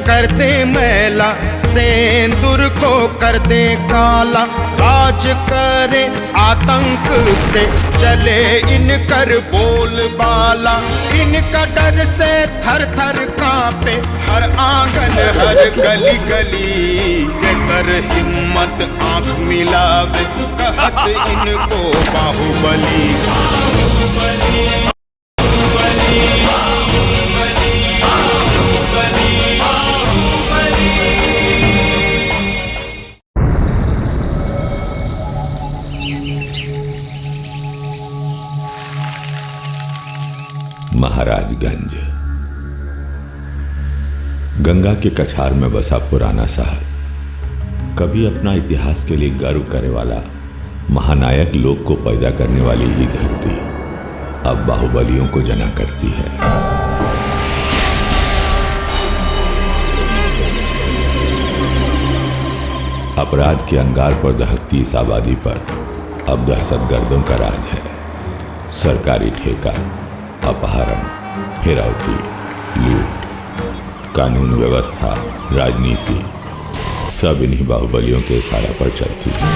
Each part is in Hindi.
कर दे मैला, सेंदूर को कर दे काला। राज करे आतंक से चले इनकर बोलबाला, इनका डर से थर थर कांपे हर आंगन हर गली गली। के कर हिम्मत आंख मिलावे कहत इनको बाहुबली। महाराजगंज गंगा के कछार में बसा पुराना शहर, कभी अपना इतिहास के लिए गर्व करने वाला महानायक लोग को पैदा करने वाली ही धरती अब बाहुबलियों को जना करती है। अपराध के अंगार पर दहकती इस आबादी पर अब दहशतगर्दों का राज है। सरकारी ठेका, अपहरण, फिरौती, लूट, कानून व्यवस्था, राजनीति सब इन्हीं बाहुबलियों के इशारा पर चलती है।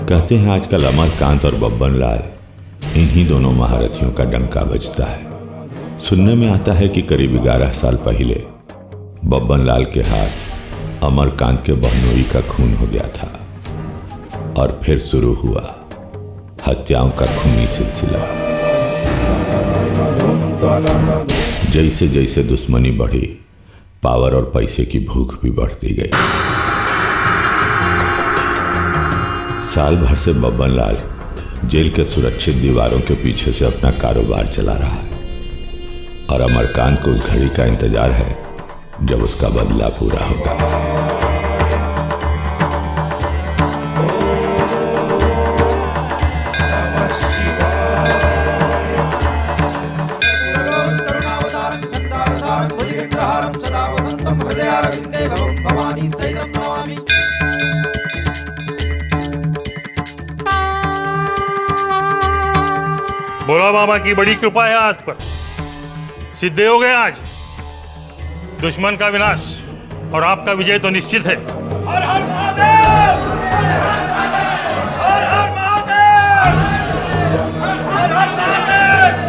कहते हैं आजकल अमरकांत और बब्बन लाल इन्हीं दोनों महारथियों का डंका बजता है। सुनने में आता है कि करीब 11 साल पहले बब्बन लाल के हाथ अमरकांत के बहनोई का खून हो गया था और फिर शुरू हुआ हत्याओं का खूनी सिलसिला। जैसे जैसे दुश्मनी बढ़ी, पावर और पैसे की भूख भी बढ़ती गई। साल भर से बब्बन लाल जेल के सुरक्षित दीवारों के पीछे से अपना कारोबार चला रहा है और अमरकांत को उस घड़ी का इंतजार है जब उसका बदला पूरा होगा। भोला बाबा की बड़ी कृपा है आज पर, सिद्ध हो गए आज। दुश्मन का विनाश और आपका विजय तो निश्चित है। हर हर महादेव! हर हर महादेव! हर हर महादेव!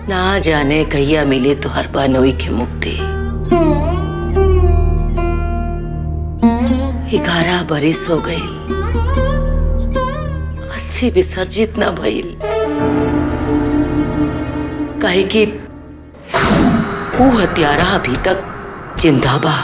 ना जाने कहिया मिले तो हर बानोई के मुक्ति। 11 बरिस हो गई, अस्थि विसर्जित न भइल। काहे कि वो हत्यारा अभी तक जिंदा बा।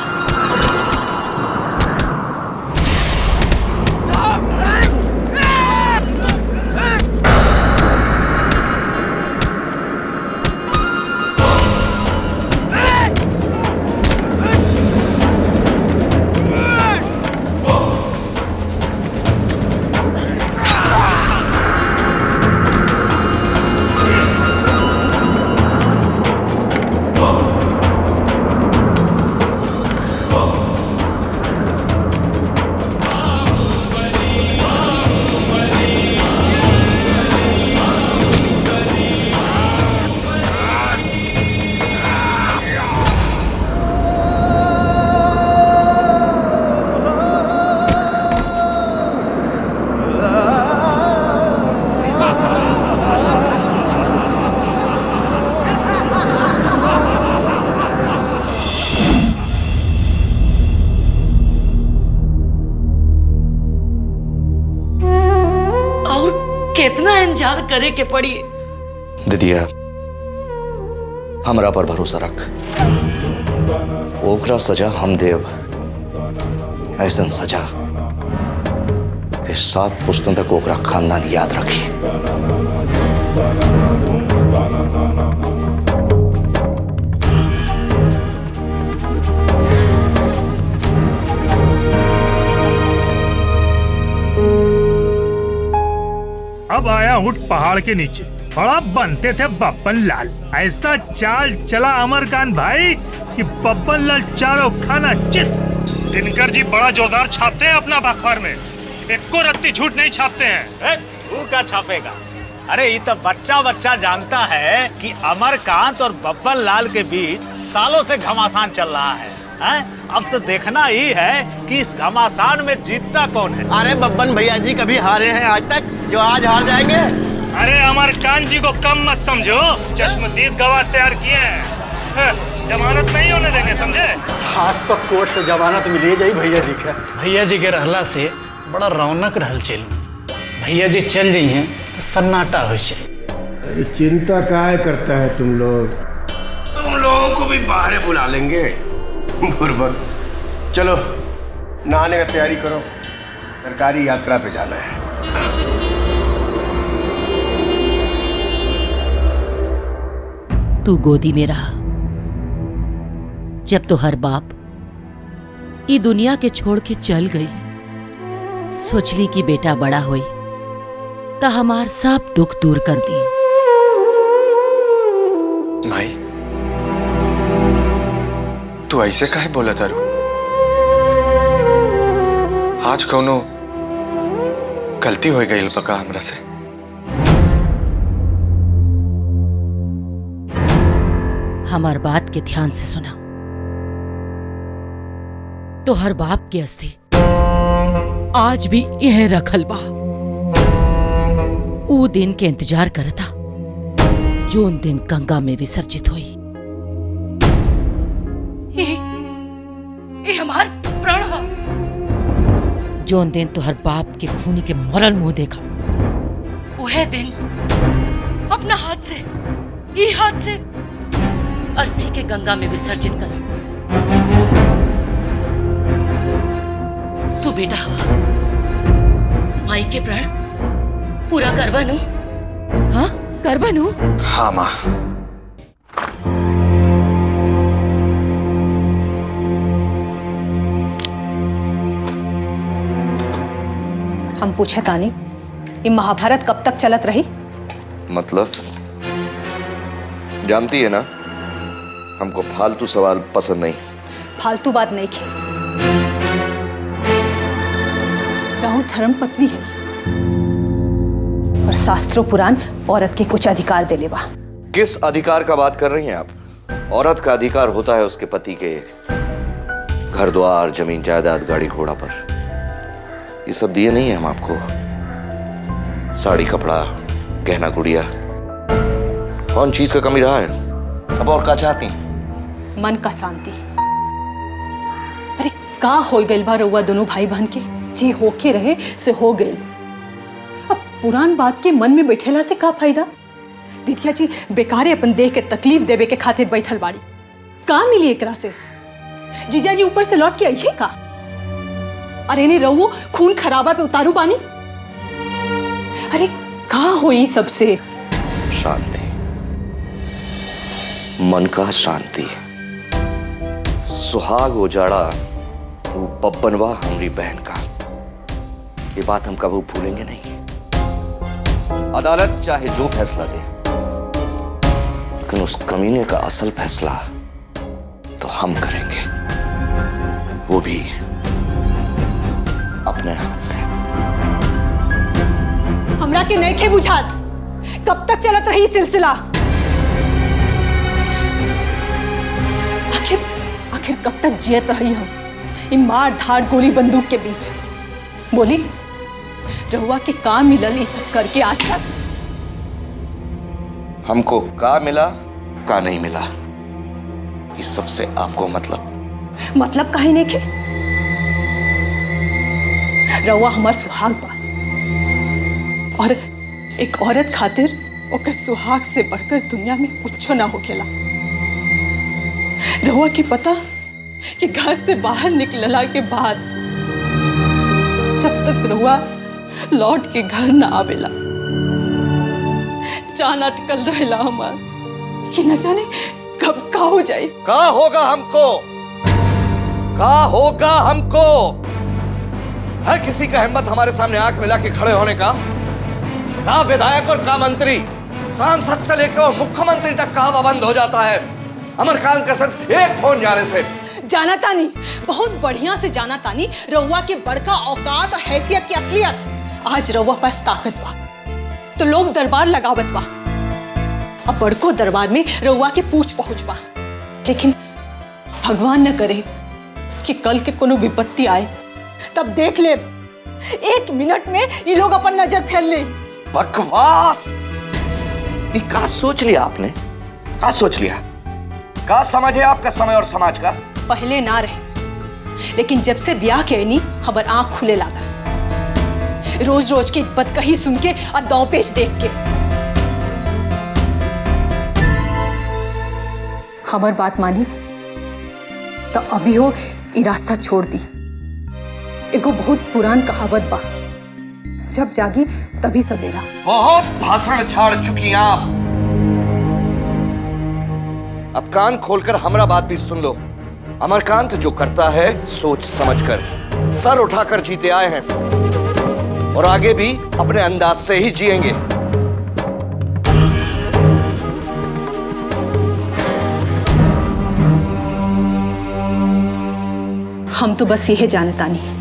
कितना इंतजार करे के पड़ी। दिदिया, हमरा पर भरोसा रख। ओकरा सजा हम देव, ऐसन सजा कि 7 पुस्तों तक ओकरा खानदान याद रखी। अब आया उठ पहाड़ के नीचे, बड़ा बनते थे बब्बन लाल। ऐसा चाल चला अमरकांत भाई कि बब्बन लाल चारों खाना चित। दिनकर जी बड़ा जोरदार छापते हैं अपना अखबार में, एक को रत्ती झूठ नहीं छापते हैं। तू क्या छापेगा? अरे ये तो बच्चा बच्चा जानता है कि अमरकांत और बब्बन लाल के बीच सालों से घमासान चल रहा है। अब तो देखना ही है कि इस घमासान में जीतता कौन है। अरे बब्बन भैया जी कभी हारे हैं आज तक जो आज हार जाएंगे? अरे अमरकांत जी को कम मत समझो, चश्मदीद गवाह तैयार किए हैं, जमानत नहीं होने देंगे, समझे? आज तो कोर्ट से जमानत मिली जाई भैया जी का। भैया जी के रहला से बड़ा रौनक रहल चल। भैया जी चल जाई हैं तो सन्नाटा हो जाए। चिंता काहे करता है तुम लोग? तुम लोगों को भी बाहर बुला लेंगे। बुर्बक, चलो नहाने का तैयारी करो, सरकारी यात्रा पे जाना है। तू गोदी में रहा जब तो हर बाप ई दुनिया के छोड़ के चल गई। सोचली कि बेटा बड़ा होई ता हमार सब दुख दूर कर दी। भाई तू ऐसे काहे बोला तारू? आज कौनो गलती हो गई पका हमरा से। हमार बात के ध्यान से सुना। तो हर बाप की अस्थि आज भी यह रखल बा। ऊ दिन के इंतजार करता जोन दिन गंगा में विसर्जित हुई। ये हमार प्राण हा। जोन दिन तो हर बाप के खूनी के मरल मुंह देखा, वह दिन अपना हाथ से, ई हाथ से अस्थि के गंगा में विसर्जित करा। तू बेटा हवा, माई के प्राण पूरा करवा नु। हाँ करवा नु। हाँ माँ। हम पूछे तानी, ये महाभारत कब तक चलत रही? मतलब जानती है ना, हमको फालतू सवाल पसंद नहीं। फालतू बात नहीं खे। राहु धर्म पत्नी है और शास्त्रों पुराण औरत के कुछ अधिकार दे लेवा। किस अधिकार का बात कर रही हैं आप? औरत का अधिकार होता है उसके पति के घर द्वार, जमीन जायदाद, गाड़ी घोड़ा पर। ये सब दिए नहीं है हम आपको? साड़ी, कपड़ा, गहना, गुड़िया, कौन चीज का कमी रहा है? अब और क्या चाहती? मन का शांति। अरे का हो गइल बा रउआ दोनों भाई बहन के? जे होके रहे से हो गइल। अब पुरान बात के मन में बैठेला से का फायदा? दिदिया जी बेकारे अपन देह के तकलीफ देवे के खातिर बैठल बाड़ी। का मिली एकरा से? जीजा जी ऊपर से लौट के आइए का? अरे ने रहो खून खराबा पे उतारू बानी। अरे का होई सबसे? शांति, मन का शांति। सुहाग उजाड़ा वो बब्बनवा हमारी बहन का, ये बात हम कभी भूलेंगे नहीं। अदालत चाहे जो फैसला दे, लेकिन उस कमीने का असल फैसला तो हम करेंगे, वो भी अपने हाथ से। हमरा के नहीं खे बुझात कब तक चलत रही सिलसिला? आखिर कब तक जियत रही हम इन मार धाड़ गोली बंदूक के बीच? बोली रहुआ के का मिलल ये सब करके आज तक? हमको का मिला का नहीं मिला इस सब से आपको मतलब काहे नहीं खे? रहुआ हमार सुहाग बा और एक औरत खातिर ओकर सुहाग से बढ़कर दुनिया में कुछ ना होखेला। रहुआ के पता कि घर से बाहर निकलला के बाद जब तक रहुआ लौट के घर ना आवेला जान अटकल रहेला हमार कि न जाने कब का हो जाए। का होगा हमको, का होगा हमको? हर किसी का हिम्मत हमारे सामने आंख मिला के खड़े होने का? का विधायक और का मंत्री, सांसद से लेकर और मुख्यमंत्री तक का हवा बंद हो जाता है अमरकांत का सिर्फ एक फोन जाने से। जाना तानी, बहुत बढ़िया से जाना तानी रहुआ के बड़का औकात और हैसियत की असलियत। आज रहुआ पास ताकत बा तो लोग दरबार लगावत बा, अब बड़को दरबार में रहुआ के पूछ पहुंच बा। लेकिन भगवान न करे कि कल के कोनो विपत्ति आए, तब देख ले 1 मिनट में ये लोग अपन नजर फेर ले। बकवास! ये का सोच लिया आपने? का सोच लिया? का समझ है आपका समय और समाज का? पहले ना रहे, लेकिन जब से ब्याह के आईनी हमार आंख खुले लागल। रोज रोज की बदकही सुन के और दांव पेच देख के। हमार बात मानी तो अभी हो ये रास्ता छोड़ दी। एगो बहुत पुरान कहावत बा, जब जागी तभी सवेरा। बहुत भाषण झाड़ चुकी आप। अब कान खोलकर हमारा बात भी सुन लो। अमरकांत जो करता है सोच समझकर, सर उठाकर जीते आए हैं और आगे भी अपने अंदाज से ही जिएंगे। हम तो बस यही जानता नहीं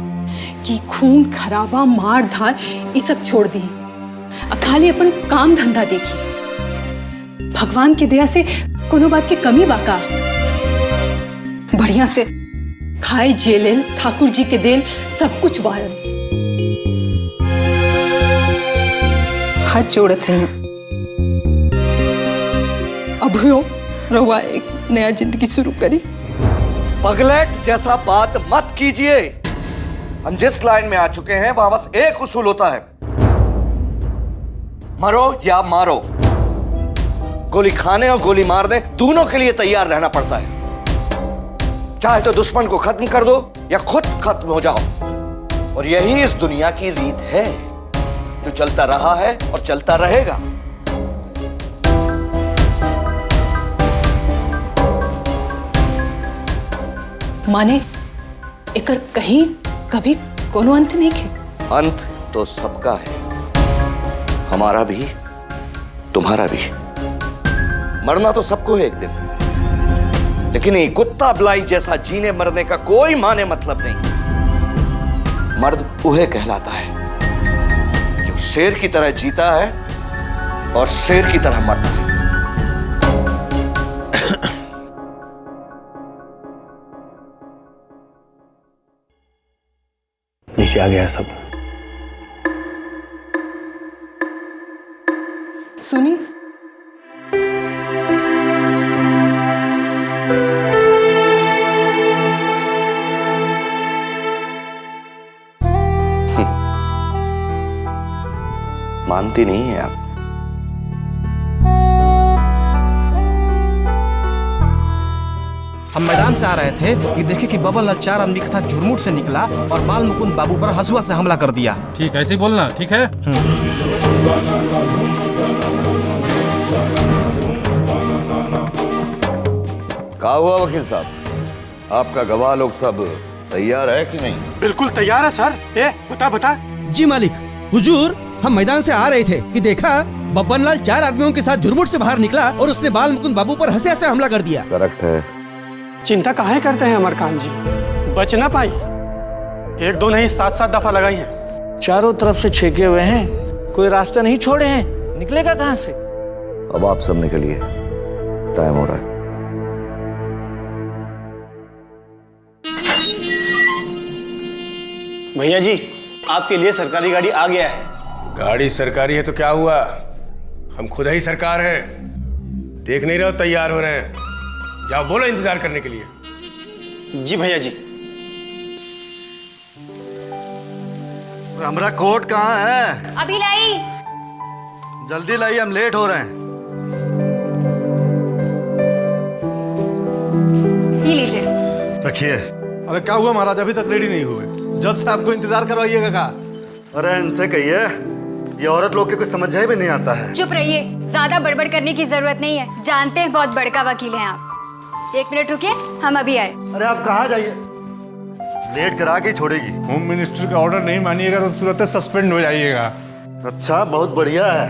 कि खून खराबा मार धार ये सब छोड़ दी, खाली अपन काम धंधा देखी। भगवान की दया से कोनो बात की कमी बाका, बढ़िया से खाए जेलेल ठाकुर जी के देल सब कुछ बारन। हाथ जोड़त है अब हो रहुआ एक नया जिंदगी शुरू करी। पगलेट जैसा बात मत कीजिए। हम जिस लाइन में आ चुके हैं वहां बस एक उसूल होता है, मरो या मारो। गोली खाने और गोली मारने दोनों के लिए तैयार रहना पड़ता है। चाहे तो दुश्मन को खत्म कर दो या खुद खत्म हो जाओ। और यही इस दुनिया की रीत है जो चलता रहा है और चलता रहेगा। माने एकर कहीं कभी कोनो अंत नहीं है? अंत तो सबका है, हमारा भी तुम्हारा भी। मरना तो सबको है एक दिन, लेकिन ये कुत्ता बिलाई जैसा जीने मरने का कोई माने मतलब नहीं। मर्द उहे कहलाता है जो शेर की तरह जीता है और शेर की तरह मरता है। नीचे आ गया सब। सुनी, मानती नहीं है आप। हम मैदान से आ रहे थे कि देखे कि बबन लाल 4 आदमी के साथ झुरमुट से निकला और बाल मुकुंद बाबू पर हंसुआ से हमला कर दिया। ठीक, ऐसे ही बोलना, ठीक है? क्या हुआ वकील साहब, आपका गवाह लोग सब तैयार है कि नहीं? बिल्कुल तैयार है सर। ए, बता। जी मालिक, हुजूर हम मैदान से आ रहे थे कि देखा बब्बन लाल 4 आदमियों के साथ झुरमुट से बाहर निकला और उसने बाल मुकुंद बाबू पर हंसे हंसे हमला कर दिया। करेक्ट है। चिंता काहे करते हैं अमरकांत जी, बच ना पाई। 1-2 नहीं 7-7 दफा लगाई है। चारों तरफ से छेके हुए हैं, कोई रास्ता नहीं छोड़े हैं, निकलेगा कहां से? अब आप सब निकलिए, टाइम हो रहा है। भैया जी, आपके लिए सरकारी गाड़ी आ गया है। गाड़ी सरकारी है तो क्या हुआ, हम खुद ही सरकार हैं। देख नहीं रहे हो तैयार हो रहे हैं, जाओ बोलो इंतजार करने के लिए। जी भैया जी। हमारा कोट कहाँ है? अभी लाई। जल्दी लाइए, हम लेट हो रहे हैं। ये लीजिए। रखिए। अरे क्या हुआ महाराज, अभी तक रेडी नहीं हुए? जज साहब को इंतजार करवाइएगा का? अरे इनसे कहिए, ये औरत लोग के कुछ समझ भी नहीं आता है। चुप रहिए, ज्यादा बड़बड़ करने की जरूरत नहीं है। जानते हैं बहुत बड़का वकील हैं आप। 1 मिनट रुकिए, हम अभी आए। अरे आप कहाँ जाइए, लेट करा के छोड़ेगी। होम मिनिस्टर का ऑर्डर नहीं मानिएगा तो तुरंत सस्पेंड हो जाइएगा। अच्छा, बहुत बढ़िया है,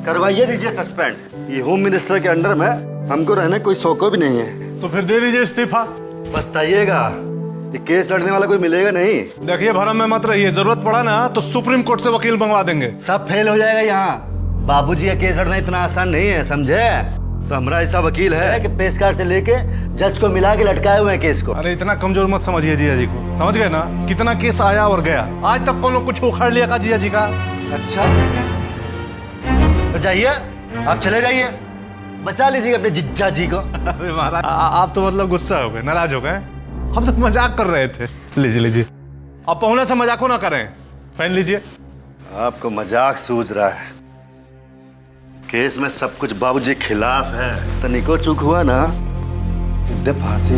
करवाइए दीजिए सस्पेंड। ये होम मिनिस्टर के अंडर में हमको रहने कोई शौक भी नहीं है। तो फिर दे दीजिए इस्तीफा। पछताइएगा, ये केस लड़ने वाला कोई मिलेगा नहीं। देखिए भरम में मत रहिए, जरूरत पड़ा ना तो सुप्रीम कोर्ट से वकील मंगवा देंगे। सब फेल हो जाएगा यहाँ। बाबूजी, ये केस लड़ना इतना आसान नहीं है, समझे? तो हमारा ऐसा वकील है कि पेशकार से लेके जज को मिला के लटकाए हुए हैं केस को। अरे इतना कमजोर मत समझिए जीजा जी को, समझ गए ना? कितना केस आया और गया, आज तक कौन कुछ उखाड़ लिया का जीजा जी का? अच्छा, तो जाइए, आप चले जाइए, बचा लीजिएगा अपने जिज्जा जी को। अरे महाराज, आप तो मतलब गुस्सा हो गए, नाराज हो गए। हम तो मजाक कर रहे थे। लीजिए लीजिए, अब पहुंचने से मजाक ना करें, पहन लीजिए। आपको मजाक सूझ रहा है, केस में सब कुछ बाबूजी के खिलाफ है। तनिको चूक हुआ ना, सीधे फांसी।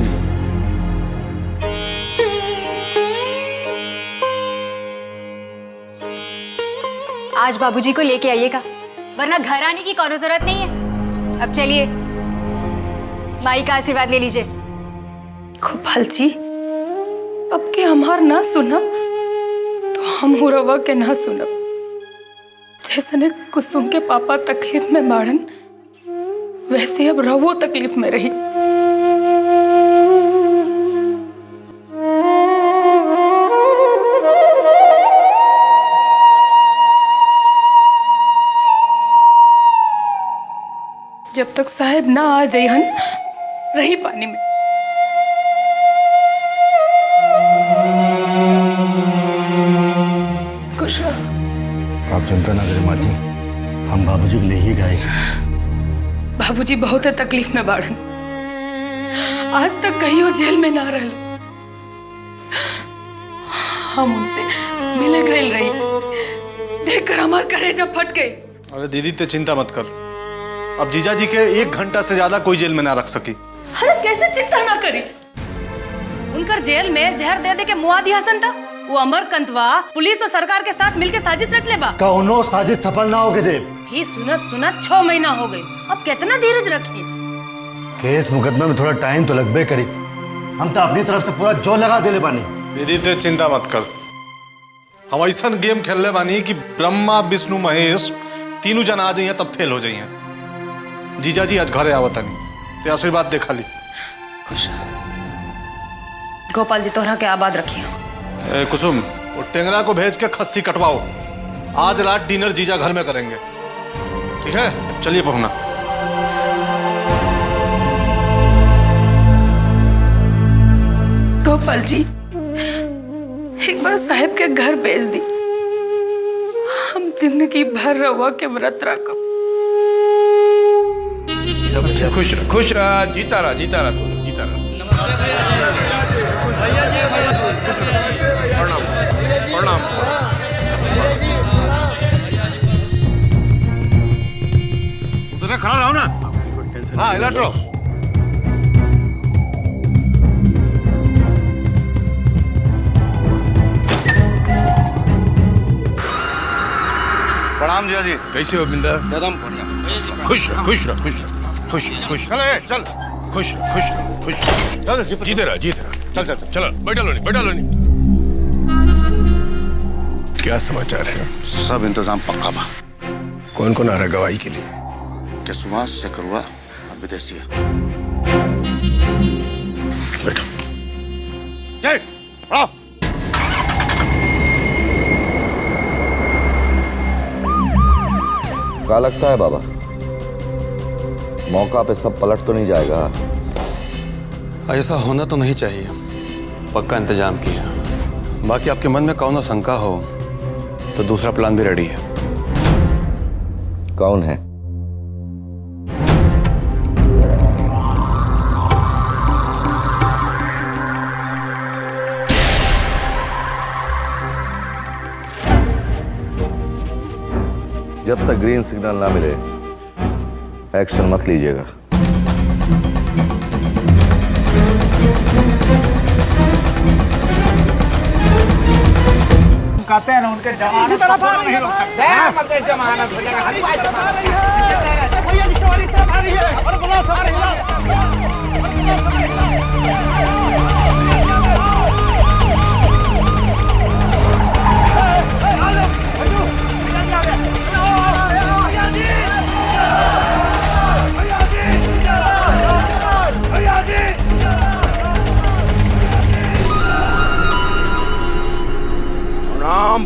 आज बाबूजी को लेके आइएगा, वरना घर आने की कोनो जरूरत नहीं है। अब चलिए, माई का आशीर्वाद ले लीजिए। गोपाल जी, अब के हमार ना सुनब तो हम हुरवा के ना सुनब। जैसे ने कुसुम के पापा तकलीफ में बाड़न, वैसे अब रवो तकलीफ में रही। जब तक साहब ना आ जाइहन, रही पानी में। खुश रहो। आप चिंता ना करें माँ जी, हम बाबूजी के लिए ही गए। बाबूजी बहुत तकलीफ में बाड़न, आज तक कहीं जेल में ना रहल। हम उनसे मिले गए रही, देखकर हमार कलेजा फट गई। अरे दीदी तो चिंता मत कर, अब जीजा जी के 1 घंटा से ज्यादा कोई जेल में ना रख सकी। अरे कैसे चिंता ना करी, उनकर जेल में जहर दे दे के मुआ दिया हसन था। वो अमरकंतवा पुलिस और सरकार के साथ मिलके साजिश रच लेबा। कौनो साजिश सफल ना होके देव। ही सुनत 6 महीना हो गए, अब कितना धीरज रखी। केस मुकदमे में थोड़ा टाइम तो लगबे करी, हम तो अपनी तरफ से पूरा जोर लगा देले बानी। दीदी ते चिंता मत कर, हम ऐसा गेम खेलने बानी कि ब्रह्मा विष्णु महेश तीनों जन आ जाइए तब फेल हो जाइए। जीजा जी आज घरे आवता नहीं, ते आशीर्वाद देखा ली। खुश गोपाल जी तोहरा के आबाद रखिए। कुसुम, वो टेंगरा को भेज के खस्सी कटवाओ, आज रात डिनर जीजा घर में करेंगे, ठीक है? चलिए पहुना। गोपाल जी, एक बार साहब के घर भेज दी, हम जिंदगी भर रवा के व्रत रखो। खुश रह, खुश रह, जीता रहा, जीता रहा, तू जीता रहा। प्रणाम प्रणाम। उधर खड़ा रहो ना। हाँ, हिलत रहो। प्रणाम जीजा जी। कैसे हो बिंदा? एकदम बढ़िया। खुश रह, खुश रह, खुश रह, खुश खुश। चल चल, खुश खुश खुश। जीते रहा, जीते रहा। चल चल चल, चलो बैठा लो नहीं, बैठा लो नहीं। क्या समाचार है? सब इंतजाम पक्का बा। कौन कौन आ रहा है गवाही के लिए? के सुभाष से करुआ और विदेशिया। बैठो। जय आओ। क्या लगता है बाबा, मौका पे सब पलट तो नहीं जाएगा? ऐसा होना तो नहीं चाहिए, पक्का इंतजाम किया। बाकी आपके मन में कौन शंका हो तो दूसरा प्लान भी रेडी है। कौन है? जब तक ग्रीन सिग्नल ना मिले एक्शन मत लीजिएगा। कहते हैं ना उनके जमानत नहीं रोक सकते। जमानत हो जाएगा। भैया जी सवारी इस तरफ आ रही है। और बुलाओ सवारी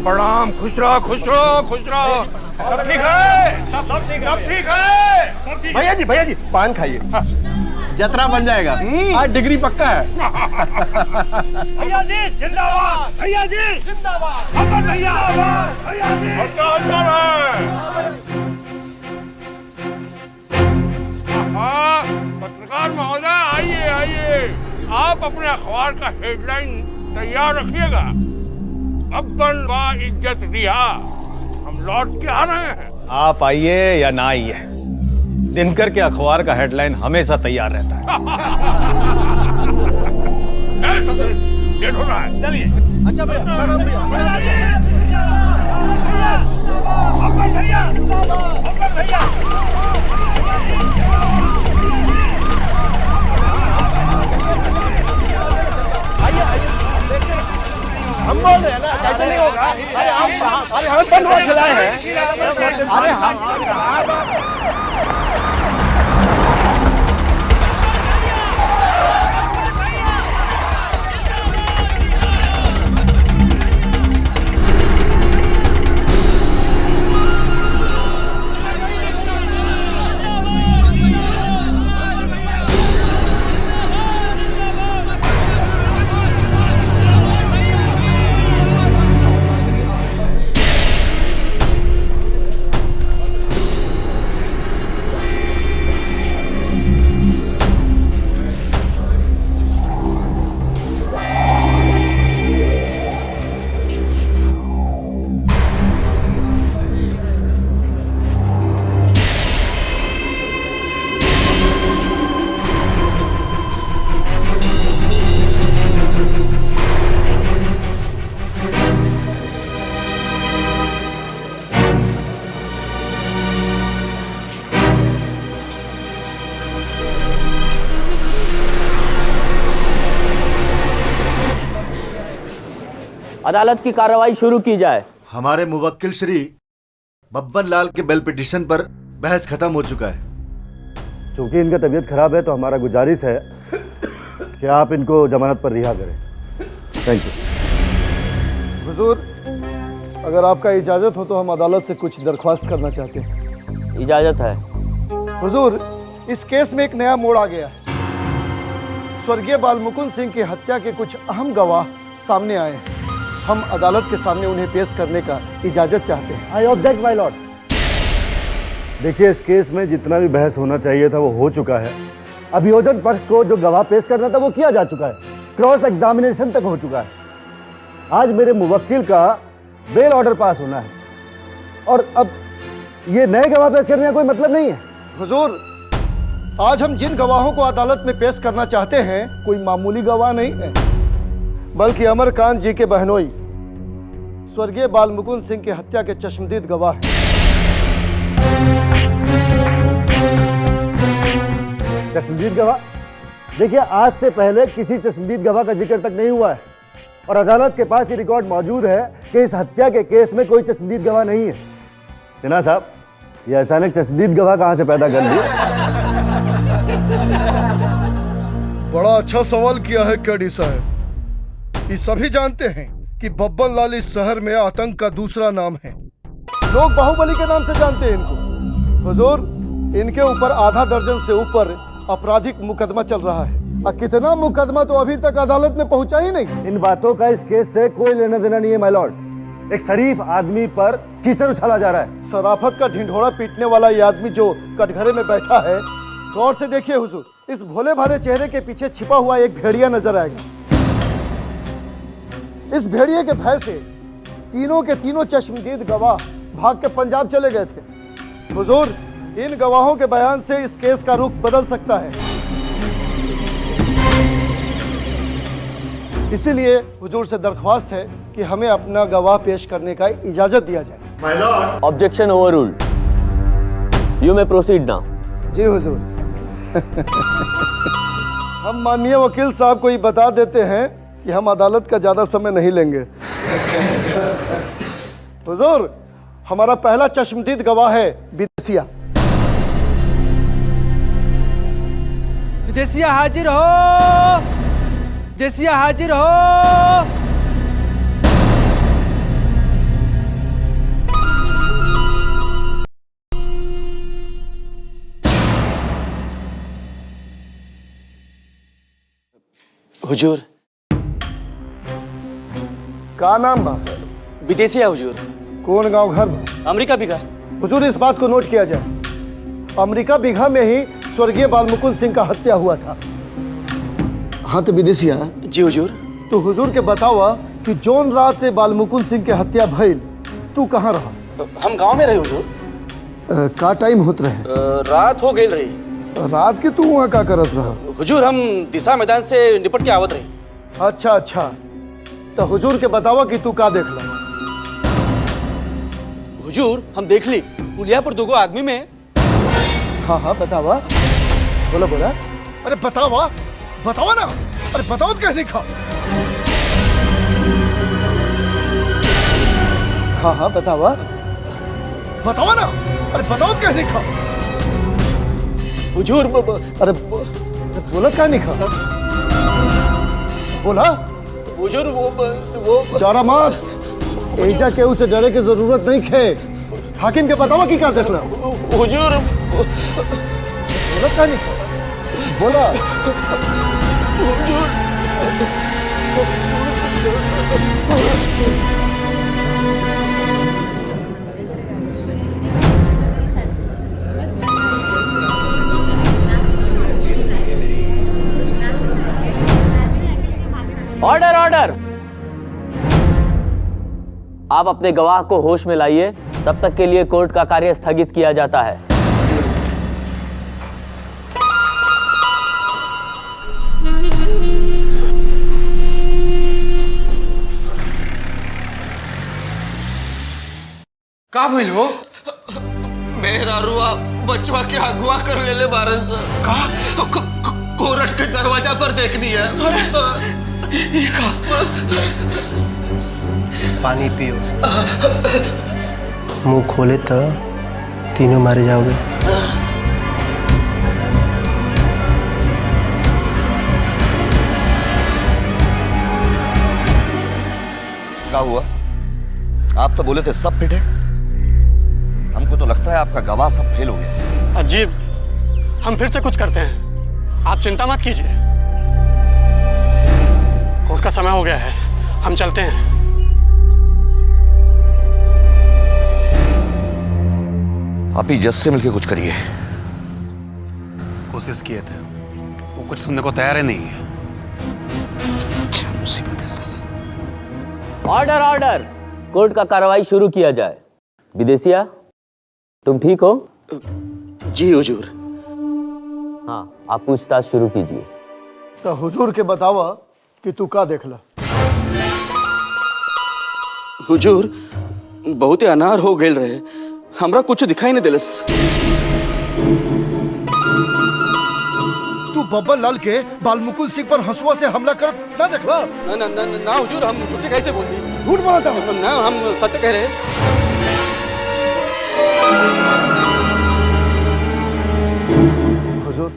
प्रणाम, खुश रहो, खुश रहो, खुश रहो। सब ठीक है, सब ठीक है। भैया जी पान खाइए, जतरा बन जाएगा। आज डिग्री पक्का है। भैया जी जिंदाबाद, भैया जी जिंदाबाद, अमर भैया, भैया जी पत्रकार महोदय, आइए आइए, आप अपने अखबार का हेडलाइन तैयार रखिएगा। बब्बन बा इज्जत रिहा, हम लौट के आ रहे हैं। आप आइए या ना आइए, दिनकर के अखबार का हेडलाइन हमेशा तैयार रहता है। लेट हो रहा है, चलिए। अच्छा भैया, हम बोल रहे हैं ना, कैसे नहीं होगा। अरे हम बंद हो चलाए हैं। अरे हम अदालत की कार्रवाई शुरू की जाए। हमारे मुवक्किल श्री बब्बन लाल के बेल पिटीशन पर बहस खत्म हो चुका है। चूंकि इनका तबीयत खराब है तो हमारा गुजारिश है कि आप इनको जमानत पर रिहा करें। Thank you. हुजूर, अगर आपका इजाज़त हो तो हम अदालत से कुछ दरख्वास्त करना चाहते हैं। इजाज़त है। हुजूर, इस केस में एक नया मोड़ आ गया। स्वर्गीय बाल मुकुंद सिंह की हत्या के कुछ अहम गवाह सामने आए हैं। हम अदालत के सामने उन्हें पेश करने का इजाज़त चाहते हैं। I object my Lord. देखिए, इस केस में जितना भी बहस होना चाहिए था वो हो चुका है। अभियोजन पक्ष को जो गवाह पेश करना था वो किया जा चुका है। क्रॉस एग्जामिनेशन तक हो चुका है। आज मेरे मुवक्किल का बेल ऑर्डर पास होना है और अब ये नए गवाह पेश करने का कोई मतलब नहीं है। हुजूर, आज हम जिन गवाहों को अदालत में पेश करना चाहते हैं कोई मामूली गवाह नहीं है, बल्कि अमरकांत जी के बहनोई स्वर्गीय बाल मुकुंद सिंह की हत्या के चश्मदीद गवाह हैं। चश्मदीद गवाह? देखिए, आज से पहले किसी चश्मदीद गवाह का जिक्र तक नहीं हुआ है और अदालत के पास ये रिकॉर्ड मौजूद है कि इस हत्या के केस में कोई चश्मदीद गवाह नहीं है। सिन्हा साहब, ये अचानक चश्मदीद गवाह कहां से पैदा कर लिए? बड़ा अच्छा सवाल किया है कैडी साहब। ये सभी जानते हैं कि बब्बन लाल इस शहर में आतंक का दूसरा नाम है। लोग बाहुबली के नाम से जानते हैं इनको। हुजूर, इनके ऊपर आधा दर्जन से ऊपर आपराधिक मुकदमा चल रहा है और कितना मुकदमा तो अभी तक अदालत में पहुंचा ही नहीं। इन बातों का इस केस से कोई लेना देना नहीं है माय लॉर्ड। एक शरीफ आदमी पर कीचड़ उछाला जा रहा है। शराफत का ढिंढोरा पीटने वाला ये आदमी जो कटघरे में बैठा है, गौर से देखिए हुजूर, इस भोले भाले चेहरे के पीछे छिपा हुआ एक भेड़िया नजर आएगा। इस भेड़िए के भय से तीनों के तीनों चश्मदीद गवाह भाग के पंजाब चले गए थे। हुजूर, इन गवाहों के बयान से इस केस का रुख बदल सकता है, इसीलिए हुजूर से दरख्वास्त है कि हमें अपना गवाह पेश करने का इजाजत दिया जाए। My lord, objection overruled. You may proceed now. जी हुजूर। हम माननीय वकील साहब को ये बता देते हैं कि हम अदालत का ज्यादा समय नहीं लेंगे। हुजूर, हमारा पहला चश्मदीद गवाह है विदेशिया। विदेशिया हाजिर हो, विदेशिया हाजिर हो। हुजूर, का नाम बा? विदेशिया हुजूर। कौन गांव घर बा? अमेरिका बिघा। हुजूर, इस बात को नोट किया जाए, अमेरिका बिघा में ही स्वर्गीय बालमुकुंद सिंह का हत्या हुआ था। हाँ तो विदेशिया। जी हुजूर। तो हुजूर के बतावा कि जोन रात बालमुकुंद सिंह के हत्या भइल, तू कहाँ रहा? हम गांव में रहे हुजूर। का टाइम होत रहे? रात हो गई रही। रात के तू वहाँ का करत रहा? हुजूर, हम दिशा मैदान से निपट के आवत रही। अच्छा अच्छा, तो हुजूर के बतावा कि तू का देखला? हुजूर, हम देख ली पुलिया पर दोगो आदमी में। हाँ हाँ बतावा, बोला बोला। अरे बतावा, बतावा ना। अरे बताओ तो कहने का। हाँ हाँ बतावा, बतावा ना। अरे बताओ तो कहने का। हुजूर, अरे बोला क्या नहीं खा? बोला हुजूर, वो डरा मत। एजा के उसे डरे की जरूरत नहीं खे। हाकिम के बतावा कि क्या देखना? हुजूर, बोला क्या नहीं खा? बोला हुजूर। Order order. आप अपने गवाह को होश में लाइए, तब तक के लिए कोर्ट का कार्य स्थगित किया जाता है। का भइल हो? मेरा रुआ बचवा के अगवा कर ले बारन से। का कोर्ट के दरवाजा पर देखनी है। पानी पियो। मुंह खोले तो तीनों मारे जाओगे। क्या हुआ? आप तो बोले थे सब फिट है। हमको तो लगता है आपका गवाह सब फेल हो गया। अजीब, हम फिर से कुछ करते हैं, आप चिंता मत कीजिए। कोर्ट का समय हो गया है, हम चलते हैं। आप ही जज से मिलकर कुछ करिए। कोशिश किए थे, वो कुछ सुनने को तैयार ही नहीं है। अच्छा मुसीबत है साला। Order order. कोर्ट का कार्रवाई शुरू किया जाए। विदेशिया, तुम ठीक हो? जी हुजूर। हाँ, आप पूछताछ शुरू कीजिए। तो हुजूर के बतावा कि तू का देखला? हुजूर, बहुते अनार हो गए रहे, हमरा कुछ दिखाई नहीं दिलस। तू बब्बन लाल के बालमुकुंद सिंह पर हंसुआ से हमला कर ना देखला? ना ना ना ना हुजूर, हम झूठे कैसे बोल दी? झूठ बोलता हूँ ना, हम सत्य कह रहे। हुजूर,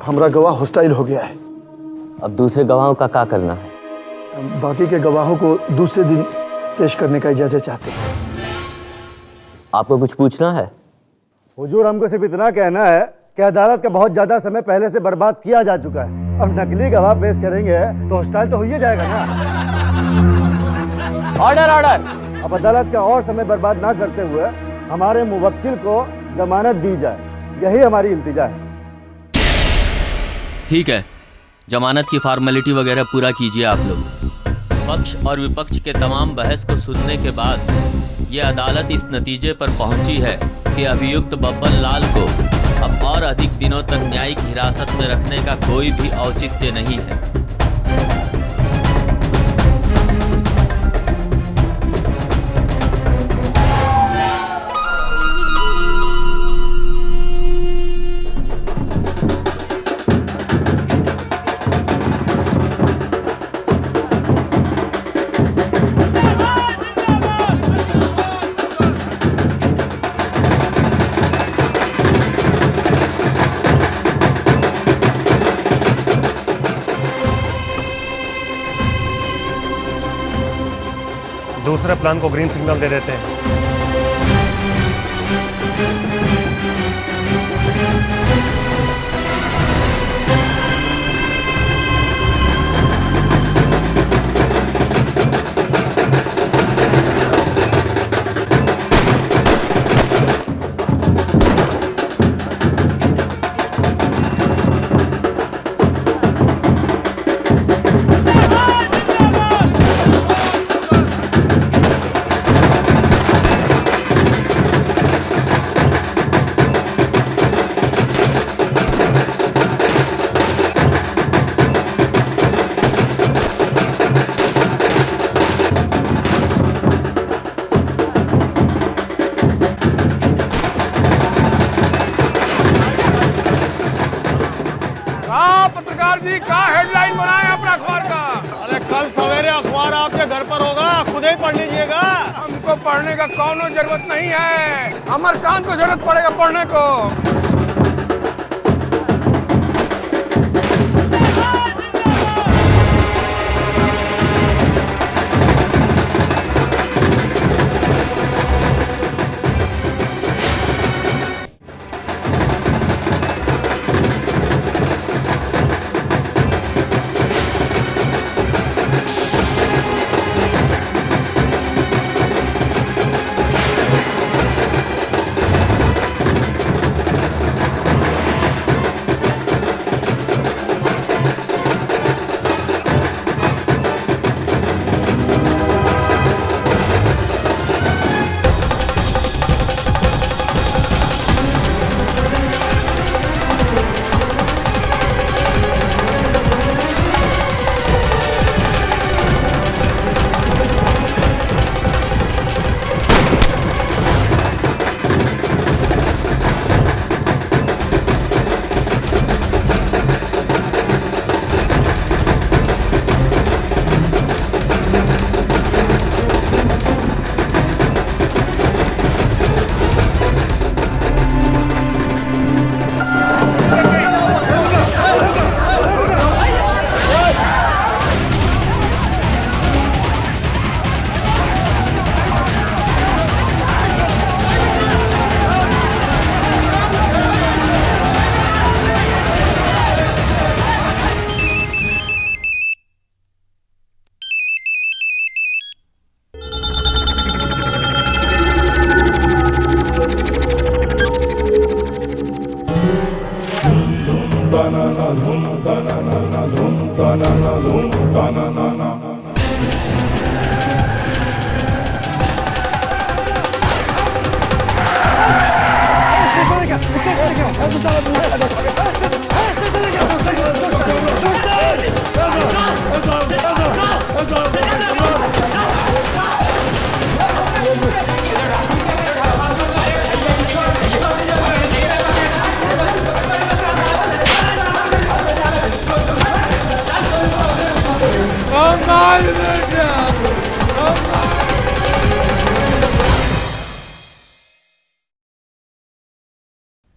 हमरा गवाह हॉस्टाइल हो गया है। अब दूसरे गवाहों का क्या करना है? बाकी के गवाहों को दूसरे दिन पेश करने का इजाजत चाहते हैं। आपको कुछ पूछना है? हुजूर, हमको सिर्फ इतना कहना है कि अदालत का बहुत ज्यादा समय पहले से बर्बाद किया जा चुका है। अब नकली गवाह पेश करेंगे तो हॉस्टाइल तो हो ही जाएगा ना। Order order. अब अदालत का और समय बर्बाद ना करते हुए हमारे मुवक्किल को जमानत दी जाए, यही हमारी इल्तिजा है। ठीक है, जमानत की फॉर्मेलिटी वगैरह पूरा कीजिए आप लोग। पक्ष और विपक्ष के तमाम बहस को सुनने के बाद ये अदालत इस नतीजे पर पहुंची है कि अभियुक्त बब्बन लाल को अब और अधिक दिनों तक न्यायिक हिरासत में रखने का कोई भी औचित्य नहीं है। दूसरे प्लान को ग्रीन सिग्नल दे देते हैं। पत्रकार जी का हेडलाइन बनाए अपना अखबार का। अरे कल सवेरे अखबार आपके घर पर होगा, खुद ही पढ़ लीजिएगा। हमको पढ़ने का कौनो जरूरत नहीं है, अमरकांत को जरूरत पड़ेगा पढ़ने को।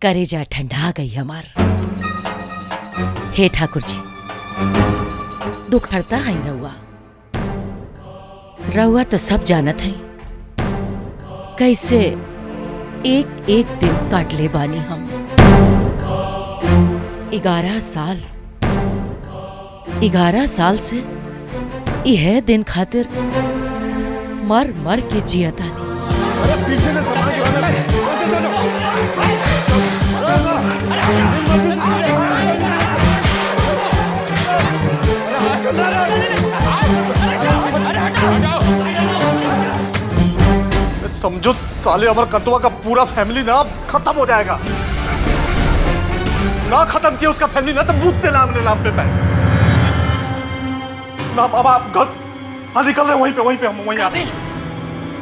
करेजा ठंडा गई हमार। हे ठाकुर जी, दुख हरता है रउआ। रउआ तो सब जानत है कैसे एक एक दिन काट ले बानी हम। 11 साल से यह दिन खातिर मर मर के जियतानी। समझो साले अमरकंतवा का पूरा फैमिली ना खत्म हो जाएगा। ना खत्म किया उसका फैमिली ना तो मुझते नाम पे पे ना। अब आप घर निकल रहे हैं वहीं पे हम वहीं आप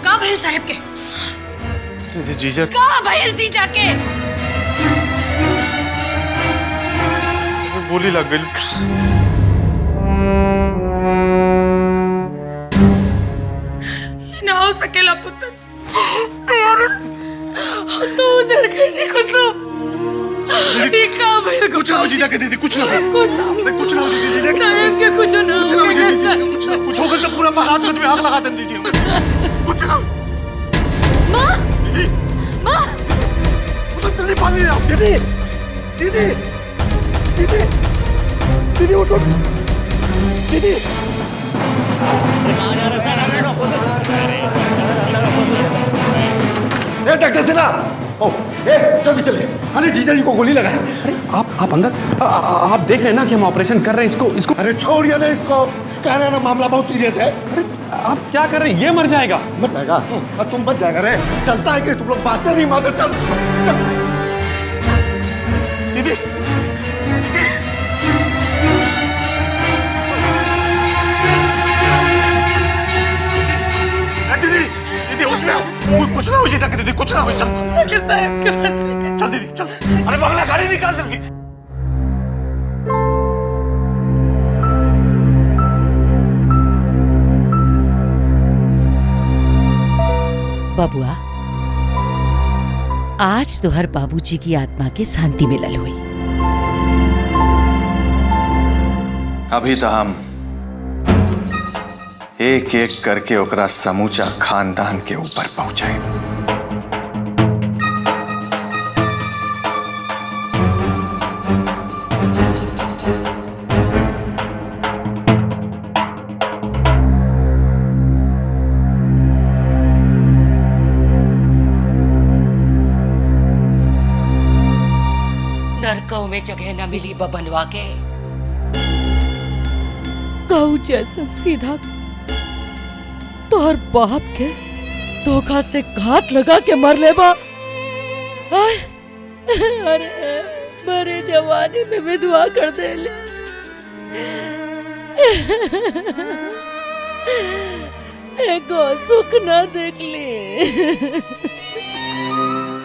का भैल साहब के जीजा का भैल जीजा के गोली लग गई। ना हो सकेला पुत्र यार तो उजड़ गई थी कुसुम। ये का भैल कुछ ना हो जीजा के दीदी, कुछ ना हो कुसुम कुछ ना हो जीजा साहब के कुछ ना हो जीजा कुछ होकर तो पूरा महाराजगंज में आग लगा दें दीजिए। कुछ ना माँ दीदी माँ कुसुम जल्दी पानी ले आओ। दीदी दीदी दीदी दीदी उठो दीदी। डॉक्टर सिन्हा, ओ, जल्दी चलिए। अरे जीजा जी को गोली लगा है। अरे आप अंदर आप देख रहे हैं ना कि हम ऑपरेशन कर रहे हैं इसको। अरे छोड़िए ना इसको, कह रहे हैं ना मामला बहुत सीरियस है। अरे आप क्या कर रहे हैं? ये मर जाएगा। मर जाएगा और तुम बच जाएगा रे। चलता है कि तुम लोग बातें नहीं मानते। चल दीदी दीदी उसमें कुछ ना हो जीजा के दीदी, कुछ ना हो। चल साहब के पास चल दीदी चल। अरे बंगला गाड़ी निकाल देंगे। बबुआ, आज तो हर बाबूजी की आत्मा के शांति मिलल हुई। अभी तो हम एक एक करके ओकरा समूचा खानदान के ऊपर पहुंचाए। नरकों में जगह न मिली बबनवा के। गौ जैसा सीधा तोहर बाप के धोखा से घात लगा के मर ले बा। अरे मरे जवानी में विधवा कर दे ले। एको सुख ना देख ली।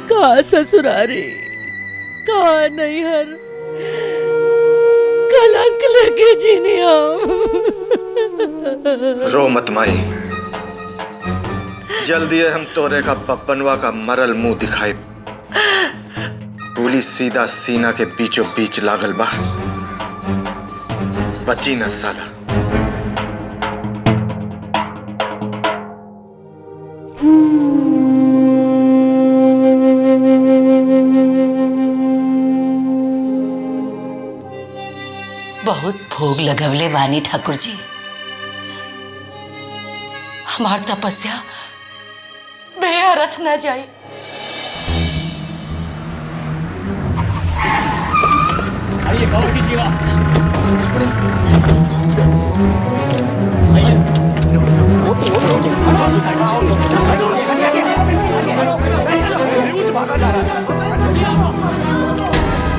का ससुरारी का नैहर कलंक लगे जीनिया। रो मत माई, जल्दी हम तोरे का बब्बनवा का मरल मुंह दिखाई। गोली सीधा सीना के बीचों बीच लागल बा। बची न साला। बहुत भोग लगवले बानी ठाकुर जी। हमार तपस्या बेअर्थ न जाए। आइए गौर कीजिएगा।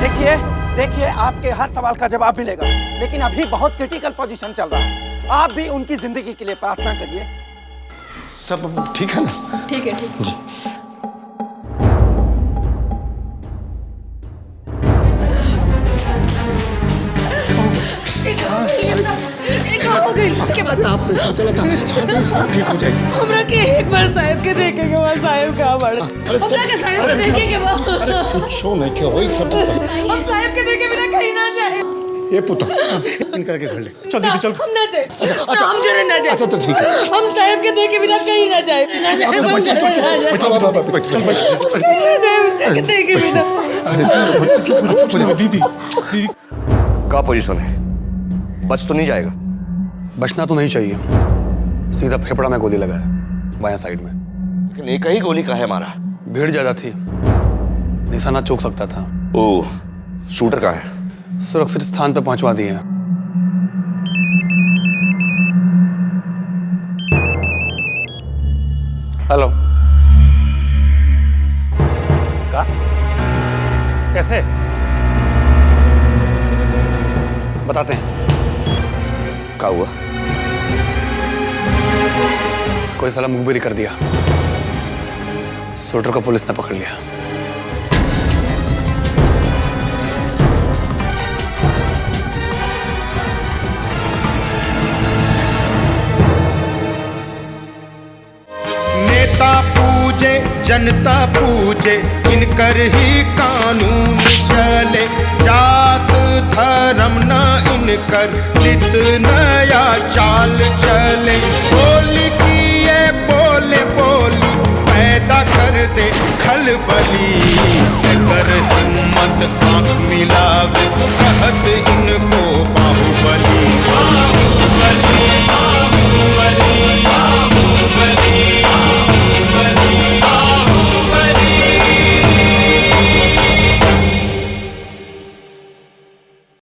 देखिए देखिए, आपके हर सवाल का जवाब मिलेगा, लेकिन अभी बहुत क्रिटिकल पोजीशन चल रहा है। आप भी उनकी जिंदगी के लिए प्रार्थना करिए। सब ठीक है ना? ठीक है, ठीक है। ऑपरेशन चला था, सब ठीक हो जाएगी। हमरा के एक बार साहब के देखे के बाद साहब का बढ़। हमरा के साहब के देखे के बाद। अरे कुछ हो नहीं क्या हो सब। हम साहब के देखे बिना कहीं ना जाए। ये पुत्र इनकर के घर ले। चल दीदी चल। हम ना जाए। अच्छा हम जरे ना जाए। अच्छा तो ठीक है। हम साहब के देखे बिना कहीं ना जाए। ना जाए। हम जरे ना जाए। चल देखे बिना। अरे दीदी क्या पोजीशन है? बच तो नहीं जाएगा? बचना तो नहीं चाहिए। सीधा फेफड़ा में गोली लगा है, बायां साइड में। लेकिन एक ही गोली का है मारा। भीड़ ज्यादा थी, निशाना चूक सकता था। ओह, शूटर कहाँ है? सुरक्षित स्थान पर पहुंचवा दिए हैं। हेलो, का? कैसे? बताते हैं। क्या हुआ? कोई साला मुखबिरी कर दिया। शूटर को पुलिस ने पकड़ लिया। नेता पूजे जनता पूजे, इनकर ही कानून चले। जात धर्म न इनकर, नित नया चाल चले। बोली की ये बोले बोली, पैदा कर दे खलबली। कर हिम्मत आंख मिलावे, कहत